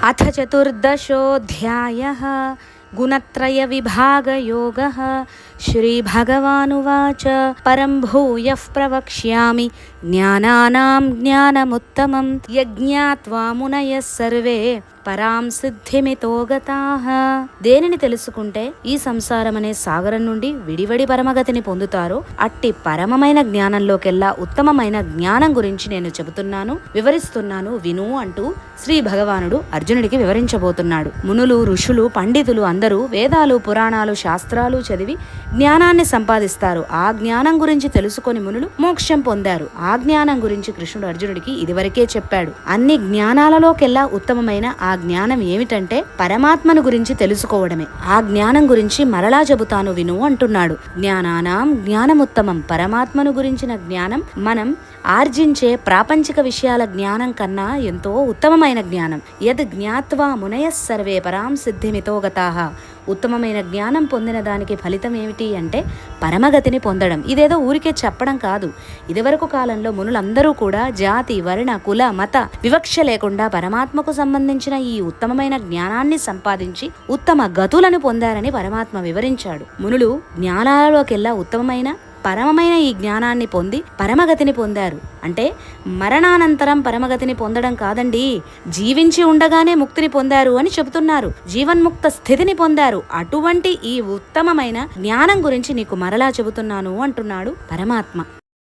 అథ చతుర్దశోऽధ్యాయः గుణత్రయ విభాగయోగः. శ్రీభగవానువాచ పరం భూయః ప్రవక్ష్యామి జ్ఞానానాం జ్ఞానముత్తమం యజ్ఞాత్వా మునయః సర్వే పరాం సిద్ధిమితో గతాః. దేనిని తెలుసుకుంటే ఈ సంసారం అనే సాగరం నుండి విడివడి పరమగతిని పొందుతారో అట్టి పరమమైన జ్ఞానంలోకెల్లా ఉత్తమమైన జ్ఞానం గురించి నేను చెబుతున్నాను, వివరిస్తున్నాను విను అంటూ శ్రీ భగవానుడు అర్జునుడికి వివరించబోతున్నాడు. మునులు, ఋషులు, పండితులు అందరూ వేదాలు, పురాణాలు, శాస్త్రాలు చదివి జ్ఞానాన్ని సంపాదిస్తారు. ఆ జ్ఞానం గురించి తెలుసుకొని మునులు మోక్షం పొందారు. ఆ జ్ఞానం గురించి కృష్ణుడు అర్జునుడికి ఇదివరకే చెప్పాడు. అన్ని జ్ఞానాలలోకెల్లా ఉత్తమమైన ఆ జ్ఞానం ఏమిటంటే పరమాత్మను గురించి తెలుసుకోవడమే. ఆ జ్ఞానం గురించి మరలా చెబుతాను విను అంటున్నాడు. జ్ఞానానాం జ్ఞానముత్తమం. పరమాత్మను గురించిన జ్ఞానం మనం ఆర్జించే ప్రాపంచిక విషయాల జ్ఞానం కన్నా ఎంతో ఉత్తమమైన జ్ఞానం. యద్ జ్ఞాత్వా మునయః సర్వే పరాం సిద్ధిమితో గతాః. ఉత్తమమైన జ్ఞానం పొందిన దానికి ఫలితం ఏమిటి అంటే పరమగతిని పొందడం. ఇదేదో ఊరికే చెప్పడం కాదు. ఇదివరకు కాలంలో మునులందరూ కూడా జాతి, వర్ణ, కుల, మత వివక్ష లేకుండా పరమాత్మకు సంబంధించిన ఈ ఉత్తమమైన జ్ఞానాన్ని సంపాదించి ఉత్తమ గతులను పొందారని పరమాత్మ వివరించాడు. మునులు జ్ఞానాలలోకెల్లా ఉత్తమమైన పరమమైన ఈ జ్ఞానాన్ని పొంది పరమగతిని పొందారు. అంటే మరణానంతరం పరమగతిని పొందడం కాదండి, జీవించి ఉండగానే ముక్తిని పొందారు అని చెబుతున్నారు. జీవన్ముక్త స్థితిని పొందారు. అటువంటి ఈ ఉత్తమమైన జ్ఞానం గురించి నీకు మరలా చెబుతున్నాను అంటున్నాడు పరమాత్మ.